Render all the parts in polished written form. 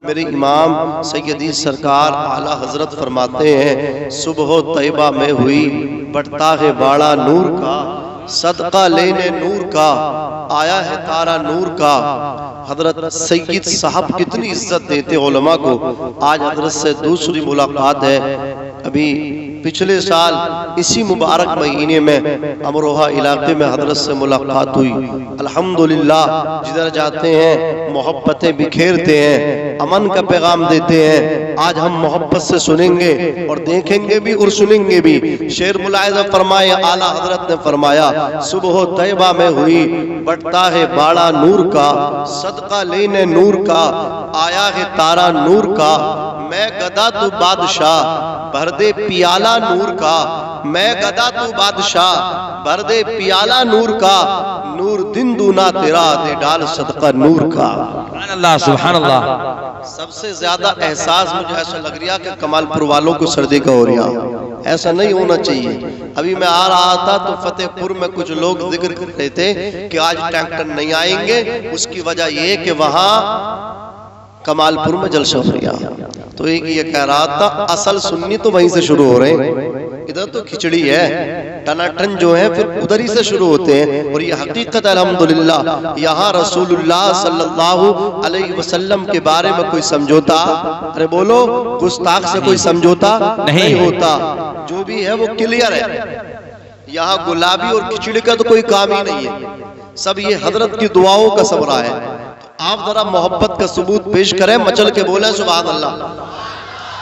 मेरे इमाम सैयदी सरकार आला हजरत फरमाते हैं, सुबह तैयबा में हुई बढ़ता है बाड़ा नूर का, सदका लेने नूर का आया है तारा नूर का। हजरत सैयद साहब कितनी इज्जत देते उलमा को। आज हजरत से दूसरी मुलाकात है। अभी पिछले साल इसी मुबारक महीने में अमरोहा इलाके में हजरत से मुलाकात हुई। अल्हम्दुलिल्लाह, जिधर जाते हैं मोहब्बतें बिखेरते हैं, अमन का पैगाम देते हैं। आज हम मोहब्बत से सुनेंगे और देखेंगे भी और सुनेंगे भी। शेर मुलाहिजा फरमाए, आला हजरत ने फरमाया, सुबह तैयबा में हुई बढ़ता है बाड़ा नूर का, सदका लेने नूर का आया है तारा नूर का। मैं गदा तू बादशाह भर दे पियाला नूर का, मैं गदा तू बादशाह भर दे पियाला नूर का। नूर दिन दूना तेरा दे डाल सदका नूर का। सुभान अल्लाह। सबसे ज्यादा एहसास मुझे ऐसा लग रहा कि कमालपुर वालों को सर्दी का हो रहा, ऐसा नहीं होना चाहिए। अभी मैं आ रहा था तो फतेहपुर में कुछ लोग जिक्र कर रहे थे कि आज ट्रैक्टर नहीं आएंगे, उसकी वजह ये कि वहां कमालपुर में जलसा हो रहा। तो एक ये कह रहा था असल सुन्नी तो वहीं से शुरू हो रहे हैं, इधर तो खिचड़ी है, टनाटन जो है फिर उधर ही से शुरू होते हैं। और ये हकीकत अल्हम्दुलिल्लाह, यहाँ रसूलुल्लाह सल्लल्लाहु अलैहि वसल्लम के बारे में कोई समझौता, अरे बोलो, गुस्ताख से कोई समझौता नहीं होता। जो भी है वो क्लियर है। यहाँ गुलाबी और खिचड़ी का तो कोई काम ही नहीं है, सब ये हजरत की दुआओं का सबरा है। आप जरा मोहब्बत का सबूत पेश करें, मचल के बोले सुभान अल्लाह।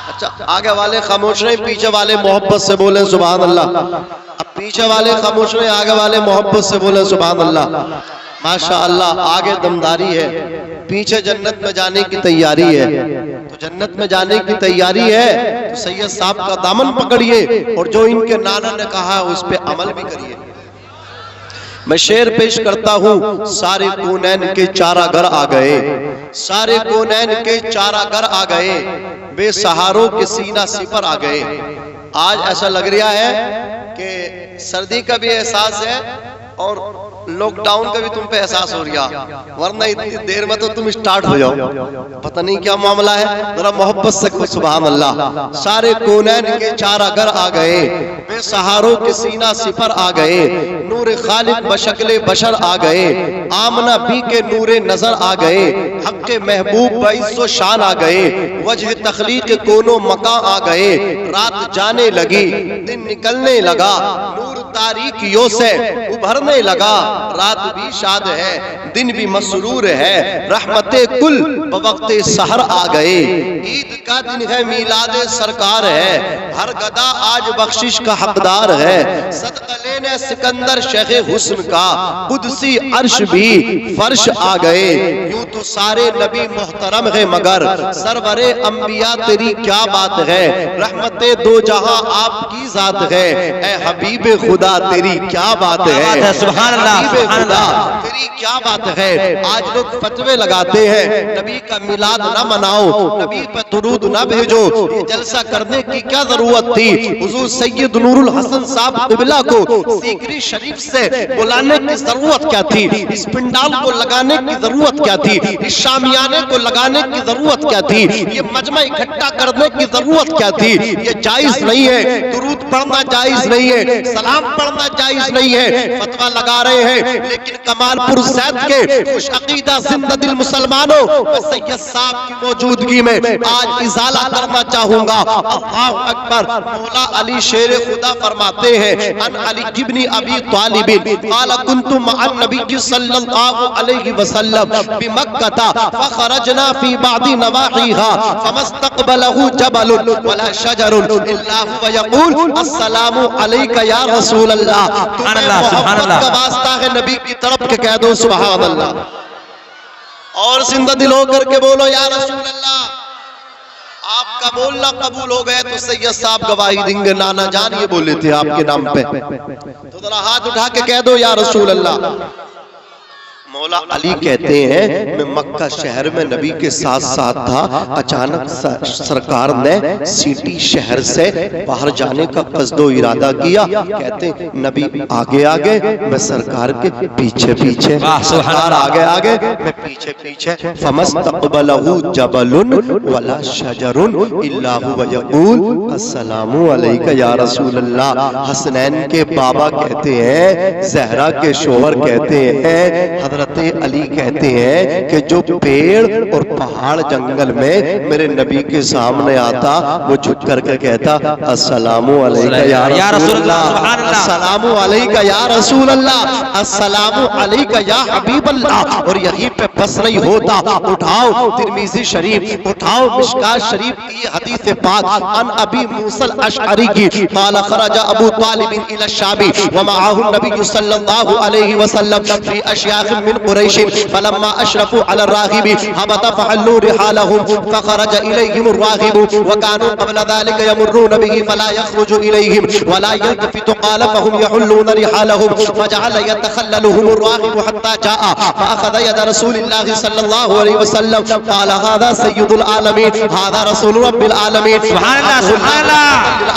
अच्छा, आगे वाले खामोश रहे, पीछे वाले मोहब्बत से बोले सुभान अल्लाह। अब पीछे वाले खामोश रहे, आगे वाले मोहब्बत से बोले सुभान अल्लाह। माशा अल्लाह, आगे दमदारी है, पीछे जन्नत में जाने की तैयारी है। तो जन्नत में जाने की तैयारी है तो सैयद साहब का दामन पकड़िए और जो इनके नाना ने कहा है उस पर अमल भी करिए। मैं शेर पेश करता हूँ, सारे कौनैन के चारागर आ गए, सारे कौनैन के चारागर आ गए, बेसहारों के सीना सिपर आ गए। आज ऐसा लग रहा है कि सर्दी का भी एहसास है और लॉकडाउन का भी तुम पे एहसास हो रहा, वरना इतनी देर में तो तुम स्टार्ट हो जाओ, पता नहीं क्या मामला है। जरा मोहब्बत से सुभान अल्लाह। सारे कौनैन के चारागर आ गए, बेसहारों के सीना सिपर आ गए, नूर खालिद बशक्ले बशर आ गए, आमना बी के नूरे नजर आ गए, हक के महबूब बाइज़्ज़ो शान आ गए, वजह तखलीक कोनो मका आ गए। रात जाने लगी, दिन निकलने लगा, नूर तारीकियों से उभरने लगा। रात भी शाद है, दिन भी मसरूर है, रहमते कुल बवक्ते सहर आ गए। ईद का दिन है, मीलादे सरकार है, हर गदा आज बख्शिश का हकदार है। सदका लेने सिकंदर शेखे हुस्न का, कुदसी अर्श भी फर्श आ गए। यूं तो सारे नबी मोहतरम है मगर सरवरे अंबिया तेरी क्या बात है। रहमते दो जहां आपकी जात है, ए हबीब खुदा तेरी क्या बात है। सुभान अल्लाह, खुदा तेरी क्या बात है। आज लोग फतवे लगाते हैं, नबी का मिलाद ना मनाओ, नबी पर दुरूद ना भेजो, ये जलसा करने की क्या जरूरत थी। हुजूर सैयद नूरुल हसन साहब क़िबला को सीकरी शरीफ से बुलाने की जरूरत क्या थी, इस पिंडाल को लगाने की जरूरत क्या थी, इस शामियाने को लगाने की जरूरत क्या थी, ये मजमा इकट्ठा करने की जरूरत क्या थी। ये जायज नहीं है, दुरूद पढ़ना जायज नहीं है, सलाम पढ़ना जायज नहीं है। फतवा लगा रहे हैं, लेकिन कमालपुर सैद के खुश अकीदा जिंदा दिल मुसलमानों, मैं सैयद साहब की मौजूदगी में आज इजाला करना चाहूंगा। अल्लाहु अकबर। मौला अली शेर खुदा फरमाते हैं, अन अली इब्न अबी तालिब क़ाल कुन्तु मअन नबी सल्लल्लाहु अलैहि वसल्लम बिमक्का फखरजना फी बादी नवाहिहा फमस्तक़बलहु जबलुन वला शजरुन इल्ला हुवा यक़ूल अस्सलामु अलैका या रसूल अल्लाह। मोहब्बत का वास्ता है, नबी की तरफ के कह दो सुभान अल्लाह। और जिंदा दिल होकर के बोलो या रसूल अल्लाह। आपका बोलना कबूल हो गया तो सैयद साहब गवाही देंगे, नाना जान ये बोले थे आपके नाम पे, तो जरा हाथ उठा के कह दो या रसूल अल्लाह। मौला अली कहते हैं मैं मक्का शहर में नबी के साथ साथ था, अचानक सरकार ने सिटी शहर से बाहर जाने का कस्दो इरादा किया। कहते हैं नबी आगे आगे, मैं सरकार के पीछे पीछे, सरकार आगे आगे, मैं पीछे पीछे। फमस्तक़बलहु जबलुन वला शजरुन इल्ला हुवा यक़ूल अस्सलामु अलैका या रसूल अल्लाह। हसनैन के बाबा कहते हैं, ज़हरा के शोहर कहते हैं, हज़रत अली कहते हैं कि जो पेड़ और पहाड़ जंगल में मेरे नबी के सामने आता, वो झुक करके कहता अस्सलामु अलैका या रसूल अल्लाह, अस्सलामु अलैका या रसूल अल्लाह, अस्सलामु अलैका या हबीब अल्लाह। और यहीं पे बस नहीं होता, उठाओ तिरमिज़ी शरीफ, उठाओ मिशकात शरीफ की हदीस पाक अन अबी मूसल अशअरी की, क़ाल खरजा अबू तालिब इला शामी व मअहु नबी सल्लल्लाहु अलैहि वसल्लम फी अशयाख मिन कुरैश फलम्मा अशरफू अला रागिबी हबत फहल्लू रिहालहुम फखरज इलैहिम रागिब व कानू क़ब्ल ज़ालिका यमुर्रून बिही फला यखरुजु इलैहिम वला यल्तफितु क़ाल फहुम यहुल्लून रिहालहुम फजअल यतखल्ललुहुम रागिब हत्ता जाअ फअखज़ यद रसूलिल्लाह सल्लल्लाहु अलैहि वसल्लम क़ाल हाज़ा सय्यिदुल आलमीन हाज़ा रसूल रब्बिल आलमीन सुभान अल्लाह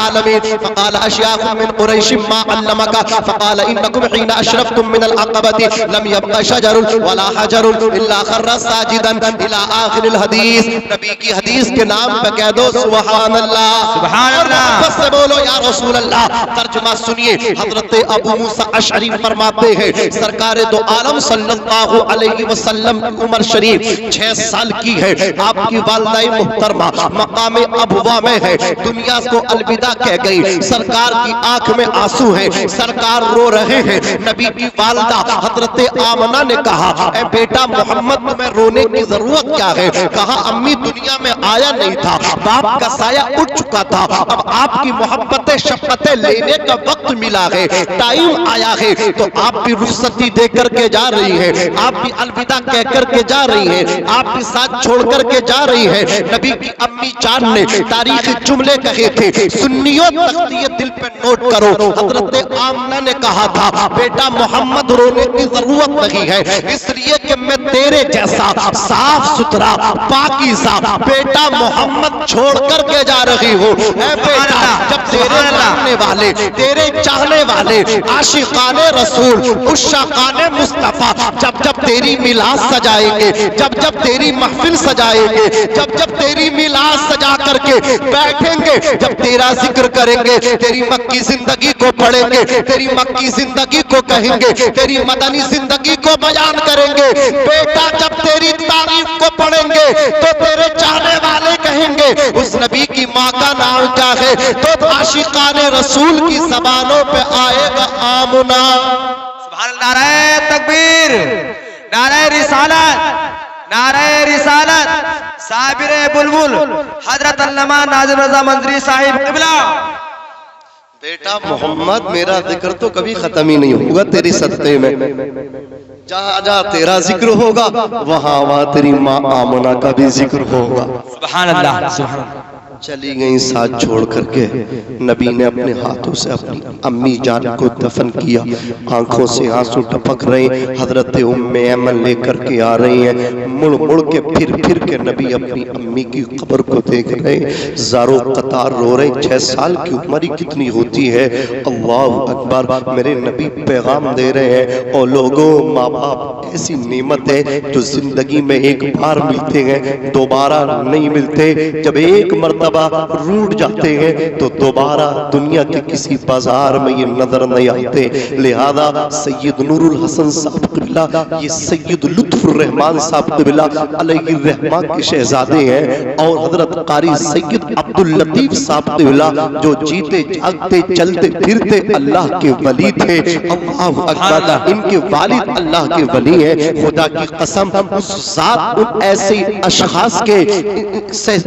आलमीन। फक़ाल अशयाख मिन कुरैश मा अल्लमका फक़ाल इन्नकुम हिना अशरफतुम मिनल अक़बति लम यब्क़ शजरुन वला हजरुन इल्ला खर्रा साजिदन इला आखिरिल हदीस। नबी की हदीस के नाम पे कह दो सुभान अल्लाह, सुभान अल्लाह, बस से बोलो या रसूल अल्लाह। तर्जुमा सुनिए, हजरत अबू मूसा अशअरी फरमाते हैं सरकार दो आलम सल्लल्लाहु अलैहि वसल्लम की उम्र शरीफ 6 साल की है। आपकी वालिदा मुहतरमा मकाम अबवा में है, दुनिया को अलविदा कह गई। सरकार की आंख में आंसू है, सरकार रो रहे हैं। नबी की वालिदा हजरत आमना ने कहा ऐ बेटा मोहम्मद, तुम्हें रोने की जरूरत क्या है? कहा अम्मी दुनिया में आया नहीं था, बाप का साया उठ चुका था, अब आपकी मोहब्बतें शफ़क़तें लेने का वक्त मिला है, टाइम आया है। तो आप भी रुखसती दे करके जा रही है, आप भी अलविदा कह करके जा रही है, आप भी साथ छोड़ करके जा रही है। नबी की अम्मी जान ने तारीखी जुमले कहे थे, सुन्नियों तख्तिये दिल पे नोट करो। हजरत आमना ने कहा था बेटा मोहम्मद रोने की जरूरत नहीं है, इसलिए कि मैं तेरे जैसा साफ सुथरा पाकीज़ा बेटा मोहम्मद छोड़ करके जा रही हूँ। बेटा जब तेरे मानने वाले, तेरे चाहने वाले आशिकाने रसूल, उश्शाकाने मुस्तफा जब जब तेरी मिलाद सजाएंगे, जब जब तेरी महफिल सजाएंगे, जब जब तेरी मिलाद सजा करके बैठेंगे, जब तेरा जिक्र करेंगे, तेरी मक्की जिंदगी को पढ़ेंगे, तेरी मक्की जिंदगी को कहेंगे, तेरी मदनी जिंदगी को बयान करेंगे, बेटा जब तेरी तारीफ को पढ़ेंगे तो तेरे चाहने वाले कहेंगे उस नबी की माँ का नाम क्या है, तो आशिकाने रसूल की ज़बानों पे आएगा आमना। सुभान अल्लाह। नारे तकबीर, नारे रिसालत, नारे रिसालत, साबिरे बुलबुल हजरत अल्लामा नाज़िम रज़ा मंजरी साहिब क़िबला। बेटा मोहम्मद मेरा जिक्र तो कभी खत्म ही नहीं होगा तेरी सत्ते में, जहाँ जहाँ तेरा जिक्र होगा वहाँ वहाँ तेरी माँ आमना का भी जिक्र होगा। सुभान अल्लाह, सुभान अल्लाह। चली गई साथ छोड़ करके। नबी ने अपने हाथों से अपनी अम्मी जान को दफन किया, आंखों से आंसू टपक रहे। हजरत उम्मे ऐमन लेकर के आ रही हैं, मुड़ मुड़ के फिर के नबी अपनी अम्मी की कब्र को देख रहे, ज़ारो कतार रो रहे। 6 साल की उम्र ही कितनी होती है, अल्लाह अकबर। मेरे नबी पैगाम दे रहे हैं, और लोगों माँ बाप ऐसी नेमत है जो जिंदगी में एक बार मिलते हैं, दोबारा नहीं मिलते। जब एक मर्तबा रूठ जाते हैं तो दोबारा दुनिया के किसी बाजार में ये नजर नहीं आते। लिहाजा सैयद नूरुल हसन साहब क़िबला, ये सैयद लुत्फुर रहमान साहब क़िबला अलैहि रहमान के शहजादे हैं, और हजरत कारी सैयद अब्दुल लतीफ साहब क़िबला जो जीते जागते चलते फिरते अल्लाह के वली थे। अल्लाहु अकबर। इनके वालिद अल्लाह के वली हैं। खुदा की कसम उस ज़ात, उन ऐसे अशखास के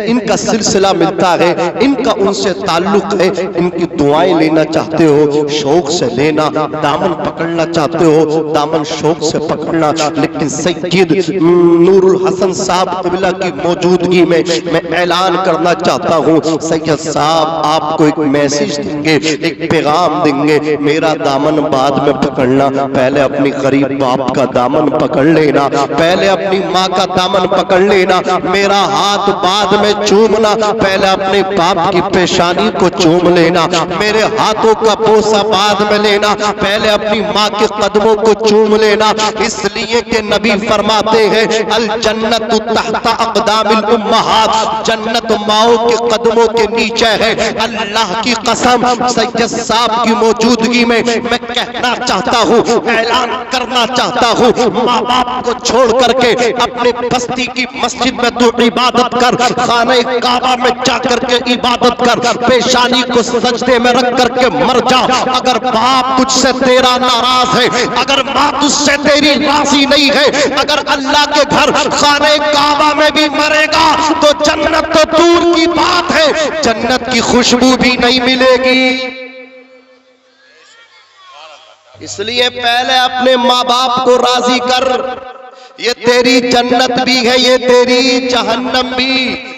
इनका सिलसिला मिलता लगता है इनका उनसे ताल्लुक है, इनकी दुआएं लेना चाहते हो शौक से लेना, दामन पकड़ना चाहते हो दामन शौक से पकड़ना। लेकिन सैयद नूरुल हसन साहब क़िबला की मौजूदगी में मैं ऐलान करना चाहता हूँ, सैयद साहब आपको एक मैसेज देंगे, एक पैगाम देंगे, मेरा दामन बाद में पकड़ना, पहले अपनी गरीब बाप का दामन पकड़ लेना, पहले अपनी माँ का दामन पकड़ लेना, मेरा हाथ बाद में चूमना, पहले अपने बाप की पेशानी को चूम लेना, मेरे हाथों का बोसा बाद में लेना, पहले अपनी माँ के कदमों को चूम लेना। इसलिए कि नबी फरमाते हैं अल जन्नतु तहता अक़दामिल उम्महात, जन्नत माओ के कदमों के नीचे है। अल्लाह की कसम सैयद साहब की मौजूदगी में मैं कहना चाहता हूँ, ऐलान करना चाहता हूँ, माँ बाप को छोड़ करके अपने बस्ती की मस्जिद में तू इबादत कर, खाने काबा में जा करके इबादत कर, पेशानी को सजदे में रख करके मर जा। अगर बाप तुझसे तेरा नाराज है, अगर माँ तुझसे तेरी राजी नहीं है, अगर अल्लाह के घर खाने काबा में भी मरेगा तो जन्नत तो दूर की बात है, जन्नत की खुशबू भी नहीं मिलेगी। इसलिए पहले अपने माँ बाप को राजी कर, ये तेरी जन्नत भी है, ये तेरी जहन्नम भी।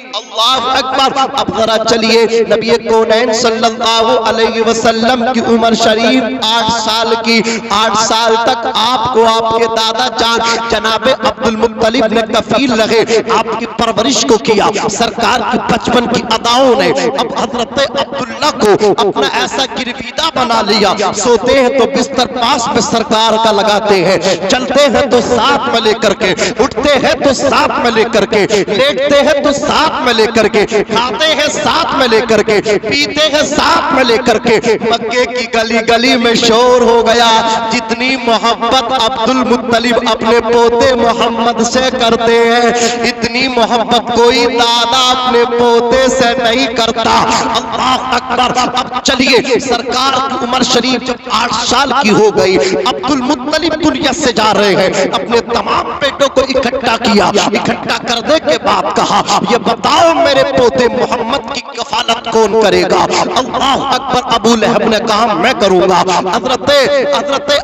अल्लाह अकबर। अब जरा चलिए, नबी कौनैन सल्लल्लाहु अलैहि वसल्लम की उम्र शरीफ 8 साल की। 8 साल तक आपको आपके दादा जान जनाबे अब्दुल मुत्तलिब ने कफील रहे, आपकी परवरिश को किया। सरकार की बचपन की अदाओं ने अब हजरत अब्दुल्ला को अपना ऐसा गिरविदा बना लिया, सोते हैं तो बिस्तर पास में सरकार का लगाते हैं, चलते हैं तो साथ में लेकर के, उठते हैं तो साथ में लेकर के, लेटते हैं तो साथ में लेकर के, खाते हैं साथ में लेकर के, पीते हैं साथ में लेकर के। मक्के की गली गली में शोर हो गया, जितनी मोहब्बत अब्दुल मुत्तलिब अपने पोते मोहम्मद से करते हैं, इतनी मोहब्बत कोई दादा अपने पोते से नहीं करता। अल्लाह अकबर। अब चलिए, सरकार की उम्र शरीफ जब 8 साल की हो गई, अब्दुल मुत्तलिब दुनिया से जा रहे हैं, अपने तमाम बेटों को इकट्ठा किया। इकट्ठा करने के बाद कहा, ये बताओ मेरे पोते मोहम्मद की कफालत कौन करेगा? अल्लाह अकबर। अबू लहब ने कहा मैं करूंगा। हजरत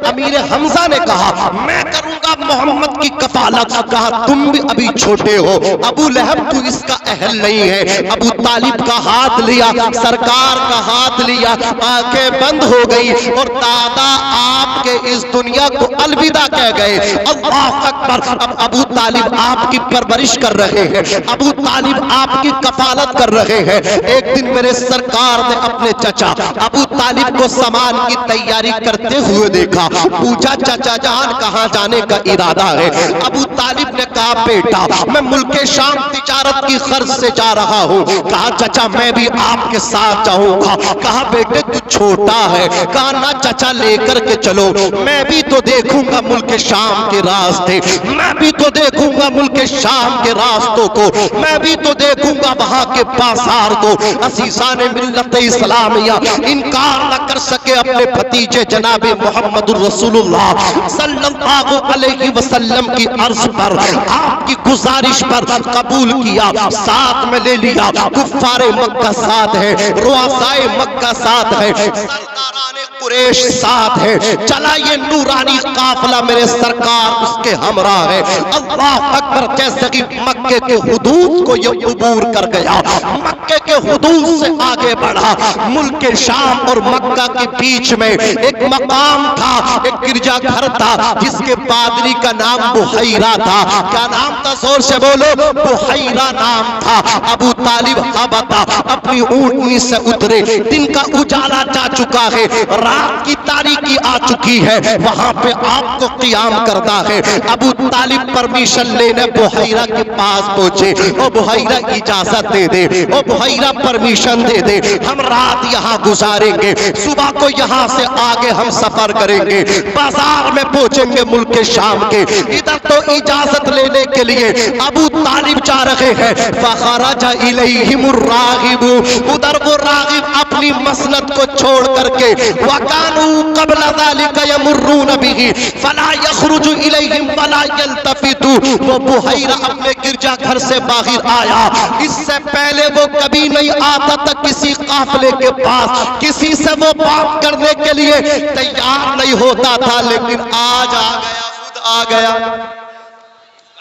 अमीर हमजा ने कहा मैं करूंगा मोहम्मद की कफालत। कहा तुम भी अभी छोटे हो अबू लहब, तू इसका अहल नहीं है। अबू तालिब का हाथ लिया, सरकार का हाथ लिया, आंखें बंद हो गई और दादा आपके इस दुनिया को अलविदा कह गए। अल्लाह अकबर। अब अबू तालिब आपकी परवरिश कर रहे हैं, अबू तालिब आपकी कफालत कर रहे हैं। एक दिन मेरे सरकार ने अपने चचा अबू तालिब को सामान की तैयारी करते हुए देखा, पूछा चाचा जान कहाँ जाने का इरादा है? अबू तालिब ने कहा बेटा मैं मुल्के शाम तिजारत की खर्च से जा रहा हूँ। कहा चाचा मैं भी आपके साथ जाऊंगा। कहा बेटे तू छोटा है। कहा ना चाचा लेकर के चलो, मैं भी तो देखूंगा मुल्के शाम के रास्ते, मैं भी तो देखूंगा मुल्के शाम के रास्तों को, मैं भी तो देखूंगा वहां के बाजार को। असीसान मिल्लत इस्लामिया इनकार न कर सके अपने भतीजे जनाबे मोहम्मदुर रसूलुल्लाह सल्लल्लाहु अलैहि वसल्लम की अर्ज पर, आपकी गुजारिश पर कबूल किया, साथ में ले लिया। कुफ्फारे मक्का साथ है, रुआसाए मक्का साथ है, सरदाराने कुरैश साथ है। चला ये नूरानी काफिला मेरे सरकार उसके हमरा है। अल्लाह अकबर। जैसे कि मक्के के हुदूद को ये उबूर कर गया, मक्के के हुदूद से आगे बढ़ा, मुल्क शाम और मक्का के बीच में एक मकाम था, एक गिरजाघर था जिसके पादरी का नाम बुहैरा था। क्या नाम था? जोर से बोलो। बुहैरा नाम था। अबू तालिब बता अपनी ऊँटनी से उतरे, दिन का उजाला जा चुका है, रात की तारीकी आ चुकी है, वहां पे आपको क़ियाम करना है। अबू तालिब परमिशन लेने बुहैरा के पास पहुंचे। ओ बुहैरा इजाजत दे दे, ओ बुहैरा परमिशन दे दे, हम रात यहाँ गुजारेंगे, सुबह को यहाँ से आगे हम सफर करेंगे, बाजार में पहुंचेंगे मुल्क शाम के। इधर तो इजाजत लेने के लिए अबू तालिब जा रहे हैं। फखरज इलैहिमुर रागिबु, उधर वो रागिब अपनी मसलत को छोड़ करके वकानू क़ब्ल ज़ालिका यमुर्रून बिही फला यख़रुजु इलैहिम वला यल्तफ़ितु। वो बुहैरा अपने गिरजा घर से बाहर आया, इससे पहले वो कभी नहीं आता था किसी काफिले के पास, किसी से वो बात करने के लिए तैयार नहीं होता था, लेकिन आज आ गया, खुद आ गया।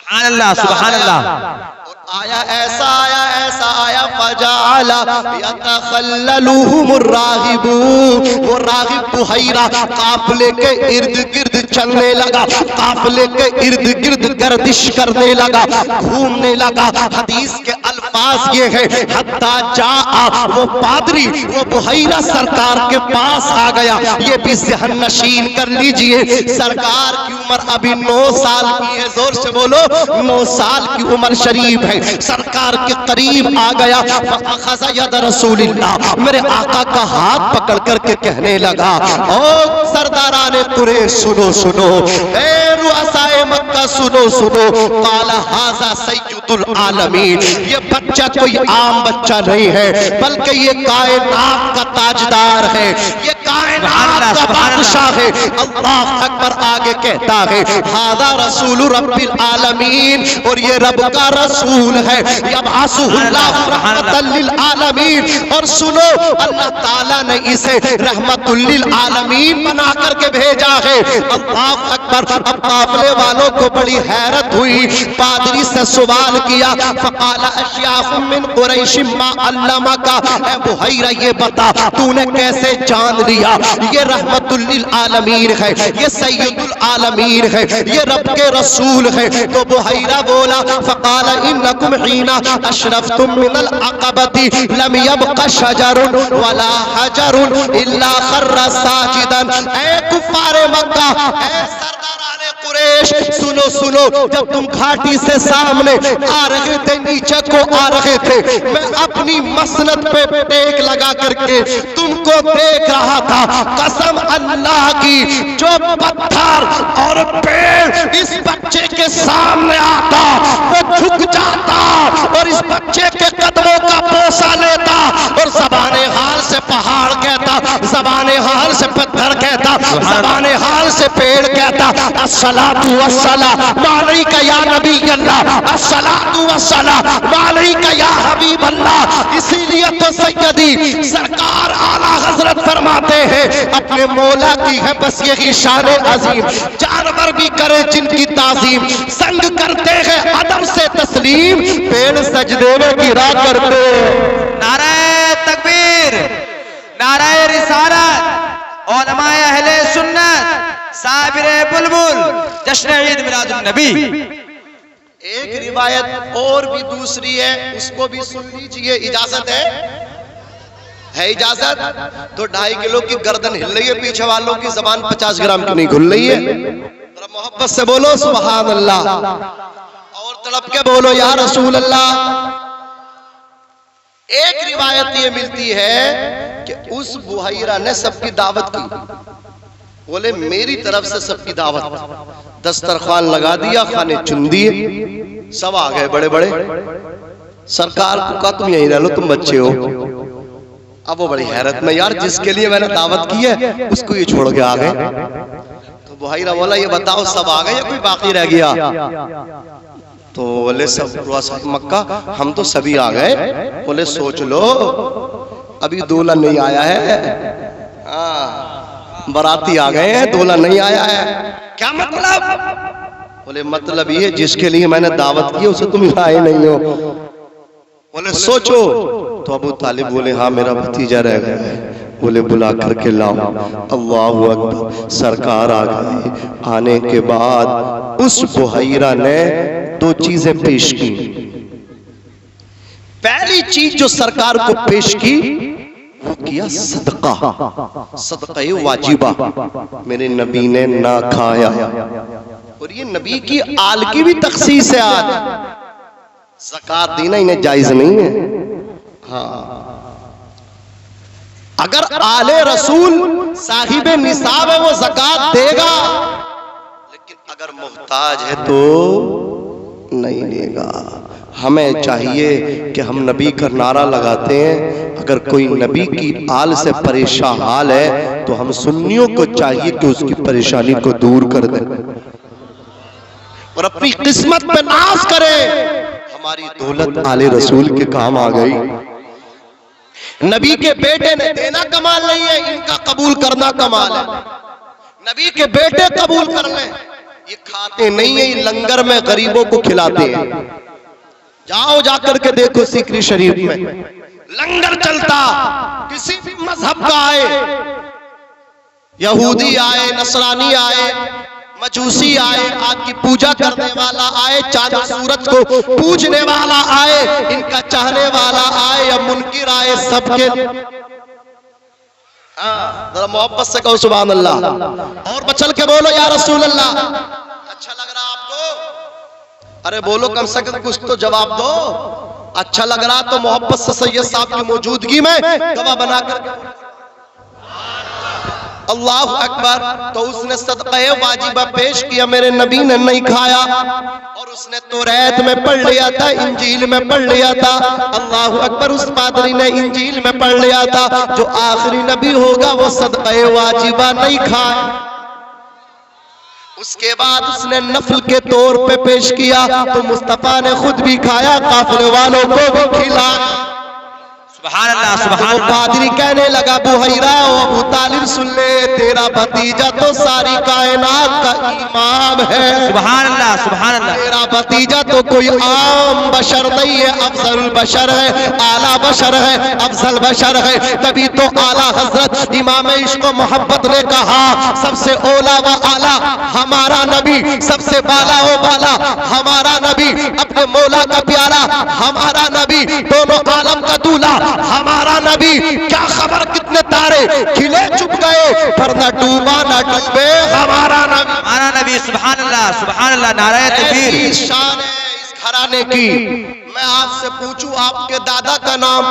सुभान अल्लाह, सुभान अल्लाह। आया ऐसा आया फजाला यतखल्ललुहुमुर रागिबू। वो रागिब बुहैरा काफिले के इर्द गिर्द चलने लगा, काफिले के इर्द गिर्द गर्दिश करने लगा, घूमने लगा। हदीस के अल्फाज ये है हत्ता जा, वो पादरी वो बुहैरा सरकार के पास आ गया। ये भी ज़हन नशीन कर लीजिए, सरकार की उम्र अभी 9 साल की है, जोर से बोलो 9 साल की उम्र शरीफ है। सरकार के करीब आ गया, फअख़ज़ यद रसूलिल्लाह, मेरे आका का हाथ पकड़ करके कहने लगा, ओ सरदाराने कुरैश सुनो सुनो, ए रुअसाए मक्का सुनो सुनो, क़ाला हाज़ा सय्यदुल आलमीन, ये बच्चा कोई आम बच्चा नहीं है, बल्कि ये कायनात का ताजदार है, ये कायनात का बादशाह है। अल्लाह अकबर। आगे कहता है हाज़ा रसूलु रब्बिल आलमीन, और ये रब का रसूल है, यबअसुहुल्लाहु रहमतल लिल आलमीन। और सुनो, अल्लाह ताला ने इसे रहमतुल लिल आलमीन बना करके भेजा है। अल्लाह अकबर। अब काफिले वालों को बड़ी हैरत हुई, पादरी से सवाल किया, फक़ाल अश्याख़ु मिन कुरैश मा अल्लमका, ए बुहैरा ये बता तूने कैसे जान लिया ये रहमतुल लिल आलमीन है, ये सय्यदुल आलमीन है, ये रब के रसूल है। तो बुहैरा बोला, फक़ाल इन्नकुम हीना अशरफ़तुम मिनल अक़बती लम यब्क़ शजरुन वला हजरुन इल्ला ख़र्र साजिदन। ऐ कुफ़ारे मक्का, ऐ सरदाराने कुरैश, सुनो सुनो, जब तुम घाटी से सामने आ रहे थे, नीचे को आ रहे थे, मैं अपनी मसनद पे टेक लगा करके तुमको देख रहा था। कसम अल्लाह की, जो पत्थर और पेड़ इस बच्चे के सामने आता वो झुक जाता और इस बच्चे के कदमों का बोसा लेता, और ज़बाने हाल से पहाड़ कहता, ज़बाने हाल से पत्थर कहता, ज़बाने हाल से पेड़ कहता, अस्सलातु वस्सलाम अलैका या नबी अल्लाह, अस्सलातु वस्सलाम अलैका या हबीब अल्लाह। इसीलिए तो सैयदी सरकार आला हजरत फरमाते हैं, अपने मौला की है बस यही शान अजीम, जानवर भी करे जिनकी ताजीम, संग करते हैं अदब से तस्लीम, पेड़ सजदे में गिरा करते। नारे तकबीर, नारे रिसालत, उलमाए अहले सुन्नत, साबिरे बुलबुल, जश्न ईद मिलादुन नबी। एक रिवायत और भी दूसरी है, उसको भी सुन लीजिए, इजाजत है इजाजत? तो 2.5 किलो की गर्दन हिल रही है, पीछे वालों की जबान 50 ग्राम की नहीं खुल रही है। जरा मोहब्बत से बोलो सुभान अल्लाह, और तड़प के बोलो या रसूल अल्लाह। एक रिवायत ये मिलती है कि उस बुहैरा ने सबकी दावत की, बोले मेरी तरफ से सबकी दावत, दस्तरखान लगा दिया, खाने चुन दिए, सब आ गए बड़े बड़े। सरकार को कहा तुम यहीं रह लो, तुम बच्चे हो। अब वो बड़ी हैरत में, यार जिसके लिए मैंने दावत की है उसको ये छोड़ के आ गए। तो बुहैरा बोला ये बताओ सब आ गए या कोई बाकी रह गया? तो बोले सब मक्का, हम तो सभी आ गए। बोले सोच लो, अभी दूल्हा नहीं आया है, बाराती आ गए हैं, दूल्हा नहीं आया है। क्या मतलब? बोले मतलब ये जिसके लिए मैंने दावत की उसे तुम लाए नहीं हो। बोले सोचो। तो अबू तालिब बोले हाँ मेरा भतीजा रह गया है। बोले बुला करके लाओ। अल्लाहु अकबर। सरकार आ गई। आने के बाद उस बुहैरा ने 2 चीजें पेश की। पहली चीज जो सरकार को पेश की वो किया सदका, सदका वाजिबा, मेरे नबी ने ना खाया। और ये नबी की आल की भी तखसीस है, आज ज़कात देना इन्हें जायज नहीं है। हाँ, अगर आले रसूल साहिब निसाब है वो ज़कात देगा, लेकिन अगर मुहताज है तो नहीं देगा। हमें चाहिए कि हम नबी का नारा लगाते हैं, अगर कोई नबी की आल से परेशान हाल है तो हम सुन्नियों को चाहिए कि उसकी परेशानी को दूर कर दें और अपनी किस्मत पे नाज करें। हमारी दौलत आले रसूल के काम आ गई। नबी के बेटे ने देना कमाल नहीं है, इनका कबूल करना कमाल है। नबी के बेटे कबूल कर लें, ये खाते नहीं है, ये लंगर में गरीबों को खिलाते हैं। जाओ जाकर के देखो सीकरी शरीफ में लंगर चलता, किसी भी मजहब का आए, यहूदी आए, नसरानी आए, मजूसी आए, आपकी पूजा करने वाला आए, चांद सूरज को पूजने वाला आए, इनका चाहने वाला आए या मुनकिर आए, सबके जरा मोहब्बत से कहो सुभान अल्लाह और बचल के बोलो या रसूल अल्लाह। अच्छा लग रहा आपको? अरे बोलो, कम से कम कुछ तो जवाब दो। अच्छा लग रहा तो मोहब्बत से सैयद साहब की मौजूदगी में गवाह बनाकर अल्लाह अकबर। तो उसने सदक़े वाजिबा पेश किया, मेरे नबी ने नहीं खाया, और उसने तौरात में पढ़ लिया था, इंजील में पढ़ लिया था। अल्लाह अकबर। उस पादरी ने इंजील में पढ़ लिया था जो आखिरी नबी होगा वो सदक़े वाजिबा नहीं खाए। उसके बाद उसने नफल के तौर पे पेश किया तो मुस्तफा ने खुद भी खाया, काफिले वालों को भी खिलाया। सुभान अल्लाह, सुभान अल्लाह। पादरी कहने लगा, बुहैरा ओ अबू तालिब सुन ले, तेरा भतीजा तो सारी कायनात का इमाम है। सुभान अल्लाह, सुभान अल्लाह। तेरा भतीजा तो कोई आम बशर नहीं है, अफजल बशर है, आला बशर है, अफजल बशर है। तभी तो आला हजरत इमाम इश्क व मोहब्बत ने कहा, सबसे ओला व आला हमारा नबी, सबसे बाला व बाला हमारा नबी, अपने मौला का प्यारा हमारा नबी, दोनों आलम का दूल्हा हमारा नबी। क्या खबर कितने तारे खिले चुप गए, पर न डूबा न डूबे हमारा नबी, हमारा नबी। सुभान अल्लाह, सुभान अल्लाह। नारे तकबीर। ऐसी शान है इस घराने की। मैं आपसे पूछूं आपके दादा का नाम,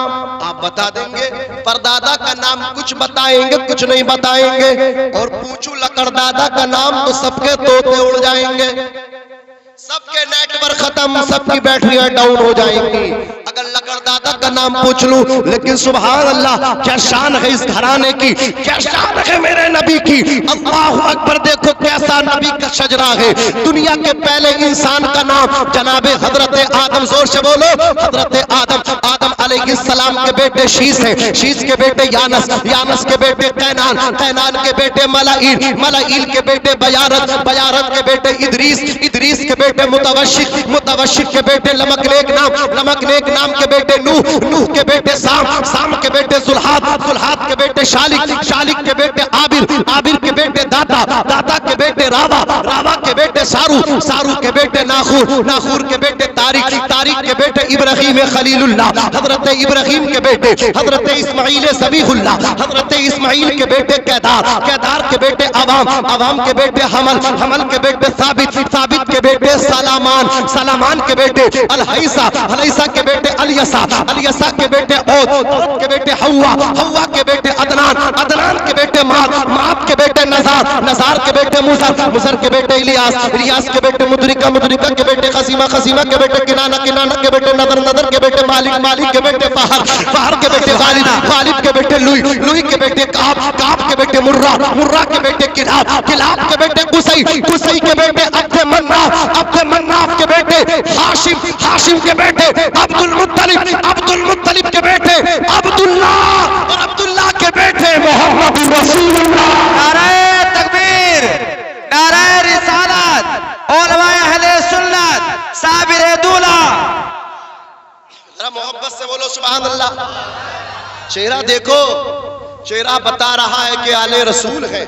आप बता देंगे, पर दादा का नाम कुछ बताएंगे कुछ नहीं बताएंगे। और पूछूं लकड़ दादा का नाम तो सबके तोते उड़ जाएंगे, सबके नेटवर्क खत्म, सबकी बैटरियां डाउन हो जाएंगी अगर लकड़ दादा का नाम पूछ लूं। लेकिन सुभान अल्लाह, क्या शान है इस घराने की, क्या शान है मेरे नबी की। अल्लाह अकबर। देखो कैसा नबी का शजरा है। दुनिया के पहले इंसान का नाम जनाबे हजरत आदम, जोर से बोलो, हजरत आदम। आदम अलैहिस्सलाम के बेटे शीश है, शीश के बेटे यानस, यानस के बेटे कैनान, कैनान के बेटे मलाइल, मलाइल के बेटे बयारत, बयारत के बेटे इदरीस, इदरीस के बेटे मुतवशिक, मुतवशिक के बेटे लमकनेक नाम, लमकनेक नाम के बेटे नूह, नूह के बेटे साम, साम के बेटे जुल्हाद, जुल्हाद के बेटे शालिक, शालिक के बेटे आबिर, आबिर के बेटे दाता, दाता के बेटे रावा, रावा के बेटे सारू, सारू के बेटे नाखूर, नाखूर के बेटे तारिक, तारिक के बेटे इब्राहीम खलीलुल्लाह, हजरत इब्राहीम के बेटे हजरत इस्माइल ज़बीहुल्लाह, हजरत इस्माइल के बेटे कैदार, कैदार के बेटे अवाम, अवाम के बेटे हमल, हमल के बेटे साबित, साबित के बेटे सलामान, सलामान के बेटे अलहैसा, अलहैसा के बेटे अलियसा, अलियसा के बेटे औद, औद के बेटे हव्वा, हव्वा के बेटे अदनान, अदनान के बेटे माद, माद के बेटे नजार, नजार के बेटे मुजर, मुजर के बेटे इलियास, इलियास के बेटे मुदरिका, मुदरिका के बेटे खसीमा, खसीमा के बेटे किनाना, किनाना के बेटे नदर, नदर के बेटे मालिक, मालिक के बेटे फहर, फहर के बेटे गालिब, गालिब के बेटे लुई, लुई के बेटे काब, काब के बेटे मुर्रा, मुर्रा के बेटे किलाब, किलाब के बेटे कुसई, कुसई के बेटे अब्दे मन्नाफ, अब्दे मन्नाफ के बेटे हाशिम, हाशिम के बेटे अब्दुल मुत्तलिब, अब्दुल मुत्तलिब के बेटे अब्दुल्ला, और अब्दुल्ला के बेटे मोहम्मद रसूलुल्लाह। नारे तकबीर, नारे रिसालत, उलमाए अहले सुन्नत, साबिर दूल्हा। जरा मोहब्बत से बोलो सुभान अल्लाह। चेहरा देखो, चेहरा बता रहा है कि आले रसूल है,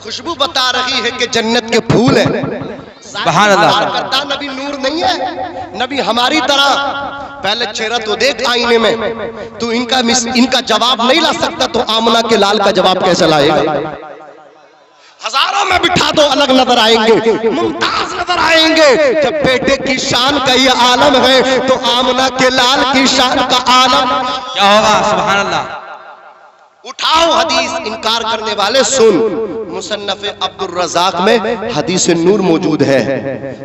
खुशबू बता रही है कि जन्नत के फूल है। सुभान अल्लाह। करता नबी नूर नहीं है, नबी हमारी तरह। पहले चेहरा तो देख आईने में, तू इनका जवाब नहीं ला सकता तो आमना के लाल का जवाब कैसे लाएगा। हजारों में बिठा दो अलग नजर आएंगे, मुमताज नजर आएंगे। जब बेटे की शान का ये आलम है तो आमना के लाल की शान का आलम क्या होगा। सुभान अल्लाह। उठाओ हदीस, इनकार करने वाले सुन, मुसन्नफ अब्दुल रज़ाक में हदीस नूर मौजूद है।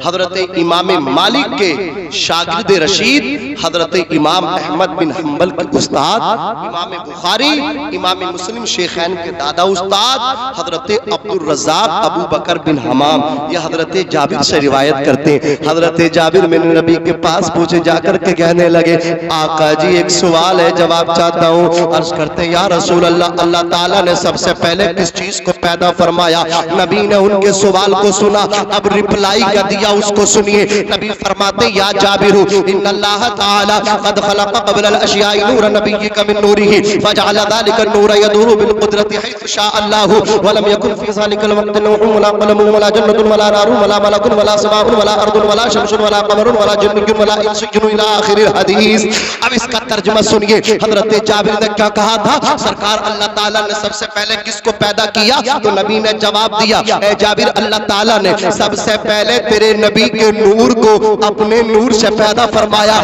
हजरत इमाम मालिक के शागिर्द रशीद, हजरत इमाम अहमद बिन हम्बल के उस्ताद, इमाम बुखारी, इमाम मुस्लिम शेखैन के दादा उस्ताद हजरत अब्दुल रज़ाक अबू बकर बिन हमाम, यह हजरत जाबिर से रिवायत करते हैं। हजरत जाबिर मेरे नबी के पास पूछे जाकर के कहने लगे, आका जी एक सवाल है, जवाब चाहता हूँ। अर्ज करते या रसूल अल्लाह, अल्लाह ताला ने सबसे पहले किस चीज को पैदा फरमाया? नबी ने उनके सवाल को सुना, अब रिप्लाई क्या दिया उसको सुनिए। नबी फरमाते या जाबिरू इन्नल्लाह ताला क़द ख़लक़ क़ब्ल अल-अशियाइ नूरन नबिय्यिका मिन नूरिही फजअल ज़ालिका नूर यदूरु बिल क़ुदरति हैथु शाअ अल्लाहु व लम यकुन फ़ी ज़ालिकल वक़्ति नूहुन वला क़लमुन वला जन्नतुन वला नारुन वला मलकुन वला समाउन वला अर्दुन वला शम्सुन वला क़मरुन वला जिन्नुन वला इंसुन इला आखिरिल हदीस। अब इसका तर्जुमा सुनिए। हजरत जाबिर ने क्या कहा था? सरकार अल्लाह ताला ने सबसे पहले किसको पैदा किया? तो नबी ने जवाब दिया, ए जाबिर अल्लाह ताला ने सबसे पहले तेरे नबी के नूर को अपने नूर से पैदा फरमाया।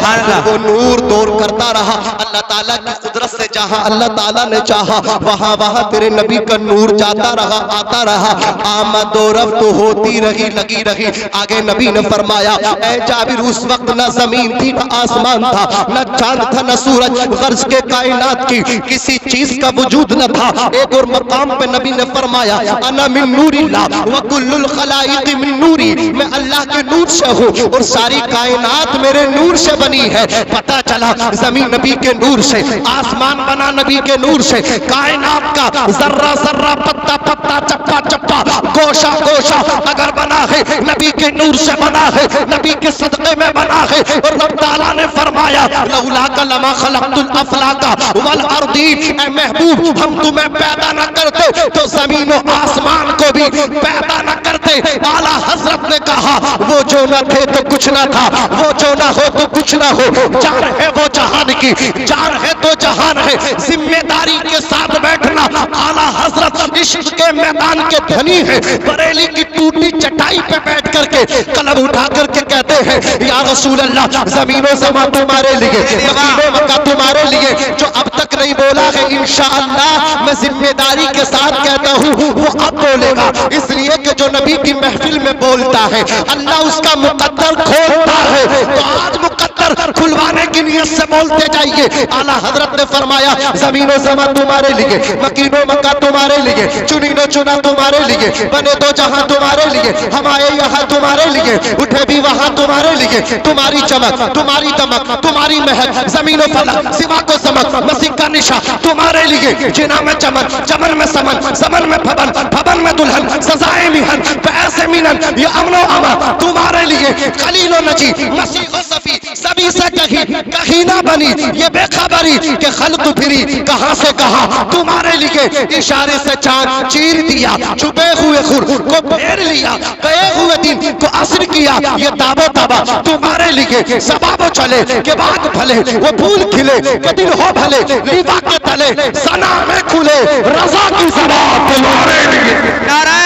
वो नूर दौर करता रहा। अल्लाह ताला की कुदरत से जहां अल्लाह ताला ने चाहा वहां वहां तेरे नबी का नूर जाता रहा, आता रहा, आमद और रफ्त होती रही, लगी रही। आगे नबी ने फरमाया, ए जाबिर उस वक्त न जमीन थी, न आसमान था, न चांद था, न सूरज, गर्ज के कायनात की किसी चीज का वजूद न था। एक और मकाम पे नबी ने फरमाया, अना मिन नूरिल्लाह व कुल्लुल खलाइक मिन नूरी, मैं अल्लाह के नूर से हूँ और सारी कायनात मेरे नूर से बनी है। पता चला जमीन नबी के नूर से, आसमान बना नबी के नूर से, कायनात का जर्रा जर्रा, पत्ता पत्ता, चप्पा चप्पा, गोशा गोशा अगर बना है नबी के नूर से बना है, नबी के सदक़े में बना है। और रब ताला ने फरमाया, लौलाका लमा खलक़तुल अफ़लाका वल अर्दीन, ऐ महबूब हम तुम्हें पैदा न करते तो जमीन और आसमान को भी पैदा न करते। आला हजरत ने कहा, वो जो न थे तो कुछ न था, वो जो न हो तो कुछ न हो, जान है वो जहान की, जान है तो जहान है, जिम्मेदारी के साथ बैठना। आला हजरत इश्क के मैदान के धनी है। बरेली की टूटी चटाई पे बैठ करके कलम उठा करके कहते हैं, या रसूल अल्लाह जमीनों समा तुम्हारे लिए, मदीने मक्का तुम्हारे लिए, जो अब तक नहीं बोला है इंशाअल्लाह मैं जिम्मेदारी के साथ कहता हूँ वो अब बोलेगा। इसलिए कि जो नबी की महफिल में बोलता है अल्लाह उसका मुकद्दर खोलता है। तो आज मुकद्दर खुलवाने की नियत से बोलते जाइए। आला हजरत ने फरमाया, जमीनों समा तुम्हारे लिए, मकीनो मक्का तुम्हारे लिए, चुनीनो चुना तुम्हारे लिए, बने दो जहां तुम्हारे लिए, हम आए यहाँ तुम्हारे लिए, उठे भी वहां तुम्हारे लिए। तुम्हारी चमक, तुम्हारी दमक, तुम्हारी महक, जमीनों फलक, सिवा को समक, मसीह का निशा तुम्हारे लिए। जिना में चमन, चमन में समन, समन में फबन, फबन में दुल्हन, सजाए मिहन, पैसे मिनन, ये अमनो अमा तुम्हारे लिए। खलीलो नजी, मसीह सफी, सभी से कहीं ना बनी ये बेखबरी के खल्क फिरी कहां से कहां तुम्हारे लिए। इशारे से चांद चीर दिया, छुपे हुए खुर को फेर लिया, गए हुए दिन को असर किया, ये दाबो दाबा तुम्हारे लिए। सबाबो चले के बाद भले, वो फूल खिले के दिन हो भले, दीवा के तले सना में खुले, रजा की सबाब तुम्हारे लिए। नारे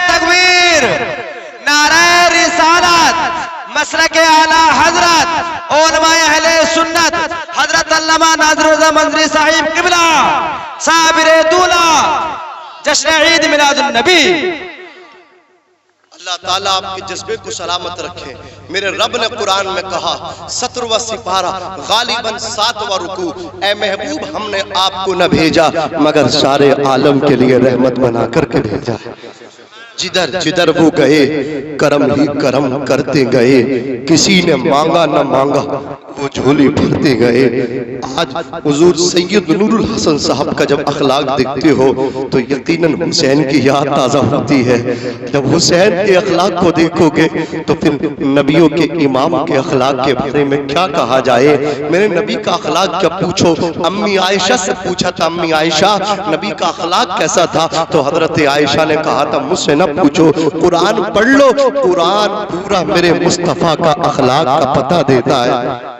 तकबीर, नारे रिसालत, मसलके आला हजरत उलमाए अहले सुन्नत हजरत अल्लामा नाज़िर रज़ा मंजरी साहिब किबला साबिरे दूला जश्न ईद मिलादुन नबी। अल्लाह ताला आपके जज्बे को सलामत रखे। मेरे रब ने कुरान में कहा 17वां सिपारा गालिबन 7वां रुकू, ए महबूब हमने आपको न भेजा मगर सारे आलम के लिए रहमत बना करके भेजा। जिधर जिधर वो गए करम ही करम करते गए, किसी ने मांगा न मांगा वो झोली भरते गए। आज हुजूर सैयद नूरुल हसन साहब का जब अखलाक देखते हो तो यकीनन हुसैन की याद ताज़ा होती है। जब हुसैन के अखलाक को देखोगे तो फिर नबियों के इमाम के अखलाक के बारे में क्या कहा जाए। मेरे नबी का अखलाक क्या पूछो, अम्मी आयशा से पूछा था, अम्मी आयशा नबी का अखलाक कैसा था? तो हजरत आयशा ने कहा था मुझसे न पूछो, कुरान पढ़ लो, कुरान पूरा मेरे मुस्तफा का अखलाक का पता देता है।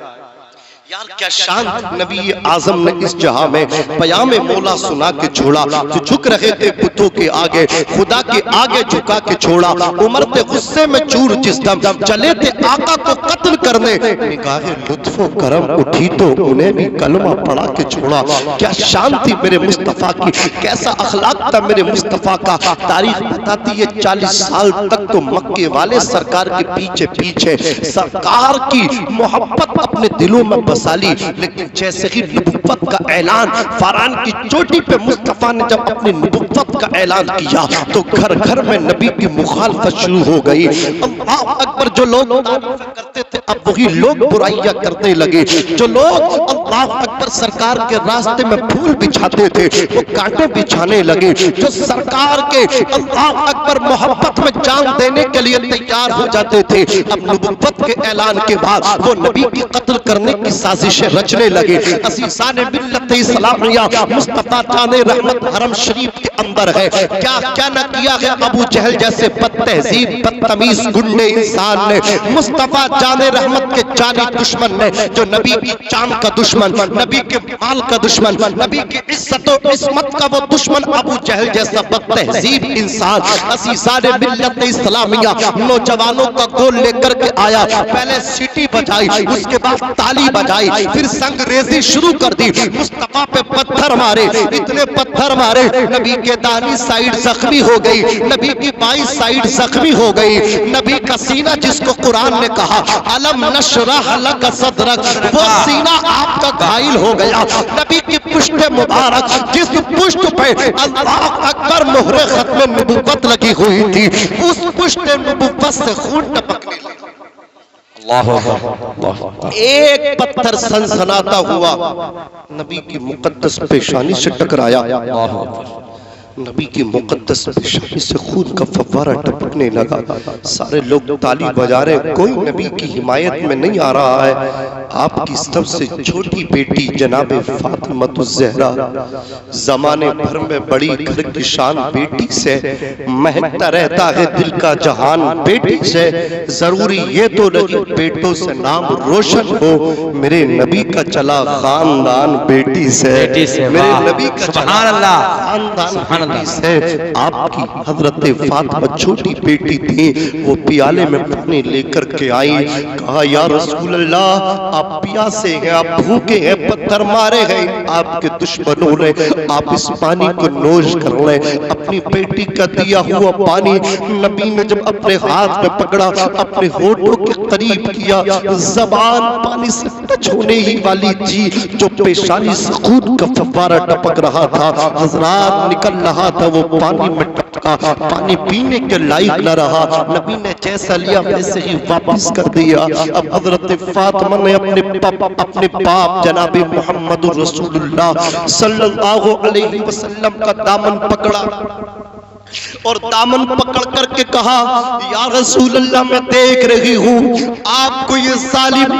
यार क्या क्या शान नबी आजम ने इस जहां में पयामे मौला सुना के छोड़ा। जो झुक रहे थे बुतों के आगे, खुदा के आगे झुका के छोड़ा। उमर थे गुस्से में चूर जिस्म, चले थे आका को कत्ल करने। निगाहे लुत्फो करम उठी तो उन्हें भी कलमा पढ़ा के छोड़ा। क्या शान थी मेरे मुस्तफा की, कैसा अखलाक था मेरे मुस्तफा का। तारीख बताती है 40 साल तक तो मक्के वाले सरकार के पीछे पीछे सरकार की मोहब्बत अपने दिलों में बसा ली। लेकिन जैसे ही नबुव्वत का ऐलान फरान की चोटी पे मुस्तफा ने जब अपनी नबुव्वत का ऐलान किया तो घर घर में नबी की मुखालफत शुरू हो गई। अल्लाह अकबर, जो लोग तारीफ करते थे अब वही लोग बुराइयां करने लगे। जो लोग अल्लाह अकबर सरकार के रास्ते में फूल बिछाते थे वो कांटे बिछाने लगे। जो सरकार के अल्लाह अकबर मोहब्बत में जान देने के लिए तैयार हो जाते थे, अब नबुव्वत के ऐलान के बाद वो नबी की कत्ल करने की साजिशें रचने लगे। असीसाने मिल्लत इस्लामिया मुस्तफा जाने रहमत हरम शरीफ के अंदर है। क्या क्या न किया है अबू जहल जैसे बदतहजीब बदतमीज गुंडे इंसान ने, मुस्तफा जाने रहमत के जानी दुश्मन ने, जो नबी की जान का दुश्मन, नबी के माल का दुश्मन, नबी की इज्जत और इस्मत का वो दुश्मन अबू जहल जैसा बदतहजीब इंसान असीसाने मिल्लत इस्लामिया नौजवानों का गोल लेकर के आया। पहले सीटी बजाई, उसके बाद ताली बजाई, फिर संगरेजी शुरू कर दी। मुस्तफा पे पत्थर मारे, इतने पत्थर मारे नबी के दानी साइड जख्मी हो गई, नबी की बाई साइड जख्मी हो गई। नबी का सीना जिसको कुरान ने कहा अलम नशरह लक सदरक, वो सीना आपका घायल हो गया। नबी की पुष्ट मुबारक, जिस पुष्ट पे अल्लाह अकबर मोहरे खत्म नबुव्वत लगी हुई थी, उस पुष्ट नबुव्वत से खून टपकने लगा। एक पत्थर सनसनाता हुआ नबी की मुकद्दस पेशानी से टकराया। नबी की मुकद्दस पेशानी से खून का फव्वारा टपकने लगा। सारे लोग ताली बजा रहे, कोई नबी की हिमायत में नहीं आ रहा है। आपकी सबसे छोटी बेटी जनाबे फातिमतुज़ ज़हरा, जमाने भर में बड़ी घर की शान बेटी से, महकता रहता है दिल का जहान बेटी से। जरूरी ये तो नहीं बेटों से नाम रोशन हो, मेरे नबी का चला खानदान बेटी से, मेरे नबी का चला खानदान से। आपकी हजरत फातिमा छोटी बेटी थी, वो पियाले में पानी लेकर के आई। कहा या रसूल अल्लाह, आप प्यासे हैं, आप भूखे हैं, पत्थर मारे हैं आपके दुश्मनों ने, आप इस पानी को नोश कर लें। अपनी बेटी का दिया हुआ पानी नबी ने जब अपने हाथ में पकड़ा, अपने होठों के करीब किया, जबान पानी से टच होने ही वाली थी। जो पेशानी से खून का फव्वारा टपक रहा था, हजरात निकल रहा था, वो पानी में टपका, पानी पीने के लायक न रहा। नबी ने जैसा लिया वैसे ही वापस कर दिया। अब हजरत फातिमा ने अपने बाप जनाबे मोहम्मद रसूलुल्लाह सल्लल्लाहु अलैहि वसल्लम का दामन पकड़ा और दामन पकड़ करके कहा या रसूल अल्लाह, मैं देख रही हूँ आपको ये जालिम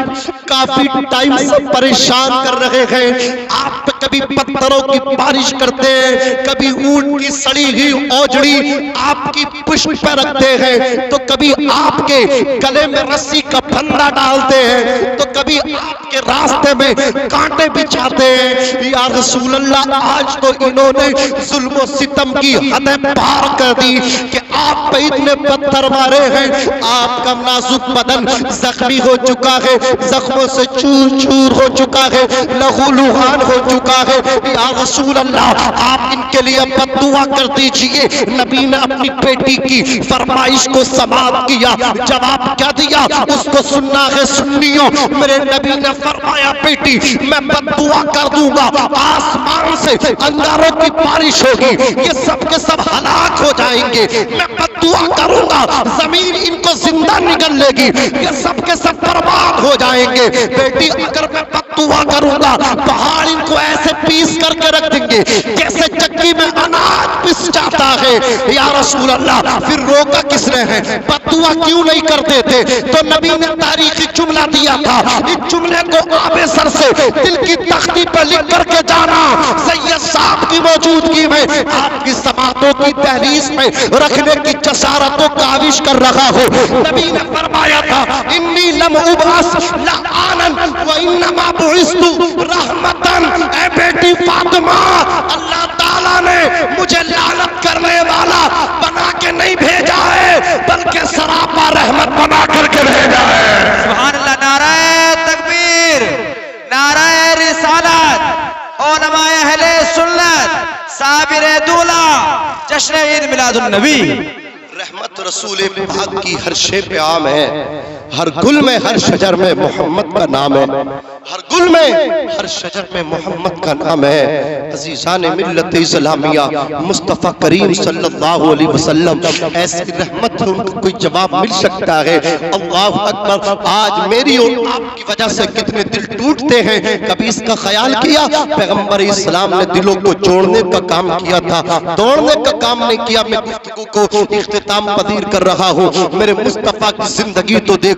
काफी टाइम से परेशान कर रहे हैं। आप कभी पत्थरों की बारिश करते हैं, कभी ऊंट की सड़ी हुई औजड़ी आपकी पुष्प पर रखते हैं, तो कभी आपके गले में रस्सी का फंदा डालते हैं, तो कभी आपके रास्ते में कांटे बिछाते हैं। या रसूल अल्लाह, आज तो इन्होंने जुल्म और सितम की हदें पार कर दी कि आप पे इतने पत्थर मारे हैं, आपका नाजुक बदन जख्मी हो चुका है, जख्मों से चूर चूर हो चुका है, लहूलुहान हो चुका है। या रसूल अल्लाह, आप इनके लिए बद्दुआ कर दीजिए। नबी ने अपनी बेटी की फरमाइश को समाप्त किया। जवाब क्या दिया उसको सुनना है सुन्नियों। मेरे नबी ने फरमाया बेटी मैं बद्दुआ कर दूंगा, आसमान से अंगारों की बारिश होगी, ये सब के सब हलाक हो जाएंगे। मैं बद्दुआ करूंगा, जमीन इनको जिंदा निगल लेगी, ये सब के सब बर्बाद हो जाएंगे। बेटी अगर मैं बद्दुआ करूंगा, पहाड़ इनको ऐसे पीस करके रख देंगे जैसे चक्की में अनाज पिस जाता है। या रसूल अल्लाह, फिर रोका किसने है? बद्दुआ क्यों नहीं करते थे? तो नबी ने तारीखी जुमला दिया था, इस जुमले को आबे सर से दिल की तख्ती पर लिख करके जाना। सैयद साहब की मौजूदगी में आपकी समातों की दहलीज में रखने की जसारतों काविश कर रहा हो। नबी ने फरमाया था इन्नी लम उबास लआनन व वइन्नमा बुइस्तु रहमतन, ऐ बेटी फातिमा, अल्लाह ताला ने मुझे लानत करने वाला बना के नहीं भेजा है, बल्कि सरापा रहमत बना करके भेजा है। सुभान अल्लाह। नाराए तकबीर, नाराए रिसालत, उलमाए अहले सुन्नत, साबिरे दूला, जश्न ईद मिलादुन नबी। रहमत रसूल पाक की हर शे पे आम है, हर गुल में हर शजर में मोहम्मद का नाम है, हर गुल में हर शजर में मोहम्मद का नाम है। अजीज़ान मिल्लत इस्लामिया, मुस्तफ़ा करीम सल्लल्लाहु अलैहि वसल्लम, ऐसी रहमत उनको कोई जवाब मिल सकता है? अल्लाहु अकबर। आज मेरी और आपकी वजह से कितने दिल टूटते हैं, कभी इसका ख्याल किया? पैगंबर इस्लाम ने दिलों को जोड़ने का काम किया था, तोड़ने का काम नहीं किया। मैं गुफ्तगू को इख्तिताम पदीर कर रहा हूँ। मेरे मुस्तफ़ा की जिंदगी तो देखो।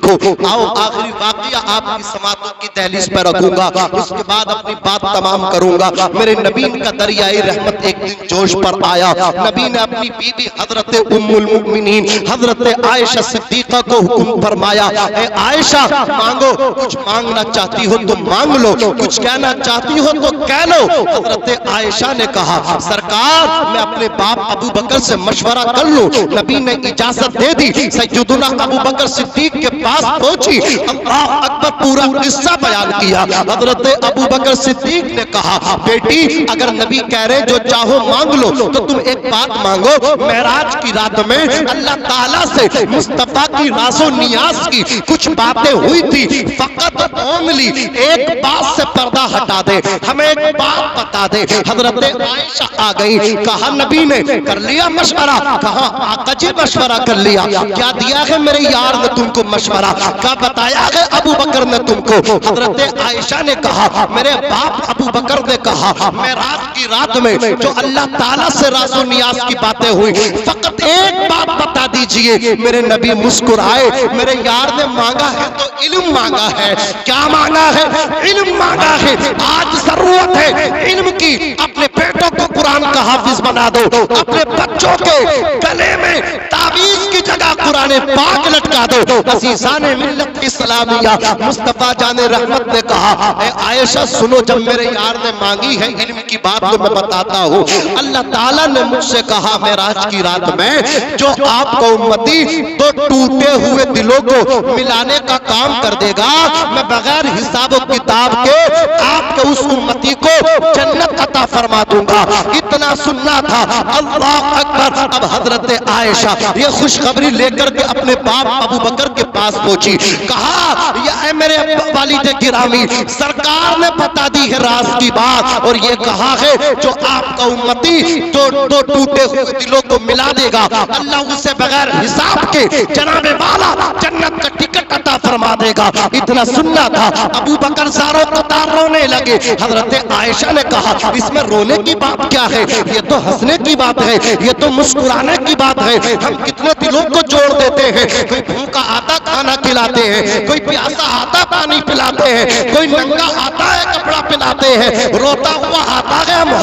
आओ आखिरी वाक़िया आपकी समातों की दहलीज पर रखूंगा, उसके बाद अपनी बात तमाम करूंगा। मेरे नबी का दरियाई रहमत एक दिन जोश पर आया। नबी ने अपनी बीबी हजरत उम्मुल मुमिनीन हजरत आयशा सिद्दीका को हुक्म फरमाया, ए आयशा, मांगो, कुछ मांगना चाहती हो तो मांग लो, कुछ कहना चाहती हो तो कह लो। हजरत आयशा ने कहा, सरकार, मैं अपने बाप अबू बकर से मशवरा कर लूं। नबी ने इजाजत दे दी। सैयदुना अबू बकर सिद्दीक के पास पहुंची। अल्लाह अकबर, पूरा किस्सा बयान किया। हजरत अबू बकर सिद्दीक ने कहा, बेटी, अगर नबी कह रहे जो चाहो मांग लो, तो तुम एक बात मांगो। मेराज की रात में अल्लाह ताला से मुस्तफा की राज़ो नियाज की कुछ बातें हुई थी। फकत ओनली एक बात से पर्दा हटा दे, हमें एक बात बता दे। हजरत आयशा आ गई। कहा, नबी ने कर लिया मशवरा? कहा, आका जी मशवरा कर लिया। क्या दिया है मेरे यार ने तुमको मशवरा? क्या बताया है अबू बकर ने तुमको? हजरत आयशा ने कहा, मेरे बाप अबू बकर ने कहा, मैं रात की रात में जो अल्लाह ताला से राज़ो नियाज की बातें हुई, फकत एक बात बता दीजिए। मेरे नबी मुस्कुराए। मेरे यार ने मांगा है तो इल्म मांगा है। क्या मांगा है? इल्म मांगा है। आज जरूरत है इल्म की। अपने बेटों को कुरान का हाफिज बना दो, अपने बच्चों के गले में तावीज की जगह कुरान पाक लटका दो। अज़ीज़ान मिल्लत इस्लामिया, मुस्तफा जाने रहमत ने कहा, ए आयशा सुनो, जब मेरे यार ने मांगी है इल्म की बात तो मैं बताता हूँ। अल्लाह ताला ने मुझसे कहा मेराज की रात में, जो आपको उम्मती तो टूटे हुए दिलों को मिलाने का काम कर देगा, मैं बगैर हिसाब किताब के आपके उस उम्मती को जन्नत अता फरमा दूंगा। इतना सुनना था। अल्लाह अकबर। अब हजरत आयशा ये खुशखबरी लेकर के अपने बाप अबू बकर के पास पहुंची। कहा, ये मेरे वालिद गिरामी, सरकार ने बता दी है राज की बात, और ये कहा है जो आपका उम्मती तो टूटे हुए दिलों को मिला देगा, अल्लाह उसे बगैर हिसाब के जनाबे वाला जन्नत का टिकट अता फरमा देगा। इतना सुनना था। अबू बकर सारों कतार रोने लगे। हजरत आयशा ने कहा, इसमें रोने की बात क्या है? ये तो हंसने की बात है, ये तो मुस्कुराने की बात है। हम कितने दिलों को जोड़ देते हैं। कोई भूखा आता खाना खिलाते हैं, कोई प्यासा आता पानी पिलाते हैं, कोई नंगा आता है कपड़ा पिलाते हैं, रोता हुआ आता है हम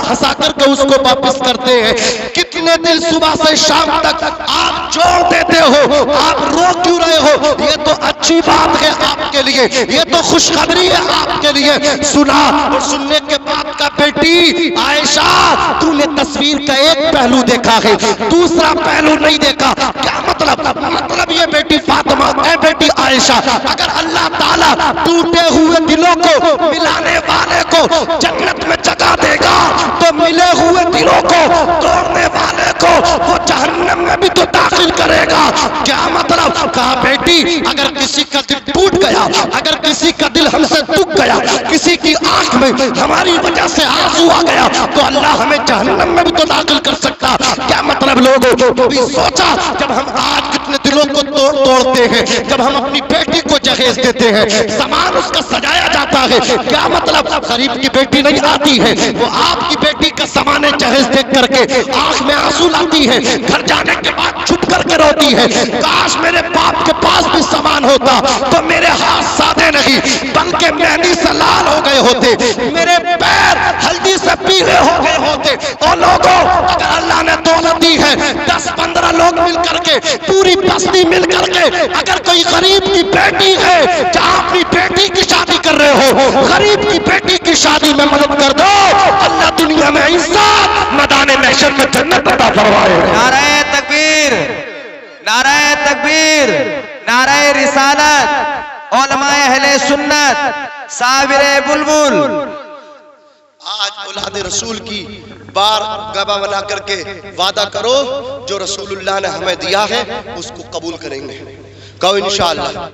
हंसा करके उसको वापस करते हैं। कितने दिल सुबह से शाम तक आप जोड़ देते हो, आप रो क्यों रहे हो? ये तो अच्छी बात है आपके लिए, ये तो खुशखबरी है आपके लिए। सुना और सुनने के बाद का, बेटी आयशा, तूने तस्वीर का एक पहलू देखा है, दूसरा पहलू नहीं देखा। क्या मतलब ये बेटी फातिमा, ऐ बेटी आयशा, अगर अल्लाह ताला टूटे हुए दिलों को मिलाने वाले को जन्नत में जगह देगा, तो मिले हुए दिलों को तोड़ने वाले को वो जहन्नम में भी तो दाखिल करेगा। क्या मतलब? कहा, बेटी, अगर किसी का दिल टूट गया, अगर किसी का दिल हमसे टूट गया, किसी की आंख में हमारी वजह से आंसू आ गया, तो अल्लाह हमें जहन्नम में भी तो दाखिल कर सकता। क्या मतलब लोगों? कभी सोचा जब हम आज कितने दिलों को तोड़ते हैं, जब हम अपनी बेटी को जहेज देते हैं, सामान उसका सजाया जाता है। क्या मतलब? गरीब की बेटी नहीं आती है, वो आपकी बेटी का सामान जहेज देख करके आंख में आंसू लाती है, घर जाने के बाद छुप करके रोती है। काश मेरे बाप के पास भी सामान होता तो मेरे हाथ सादे नहीं बल्कि मेहंदी से लाल हो गए होते, मेरे पैर हल्दी से पीले हो गए होते। और लोगों, अगर अल्लाह ने दौलत दी है, 10-15 लोग मिल करके, पूरी बस्ती मिल करके, अगर कोई गरीब की बेटी है, जहां अपनी बेटी की शादी कर रहे गरीब की बेटी की शादी में मदद कर दो, अल्लाह दुनिया में इज्जत, मैदान महशर में जन्नत अता फरमाएगा। नारे तकबीर, नारे तकबीर, नारे रिसालत, उलमाए अहले सुन्नत, साबिरे बुलबुल। आज औलाद रसूल की बार गवा बना करके वादा करो, जो रसूलुल्लाह ने हमें दिया है उसको कबूल करेंगे। कहो इंशाअल्लाह।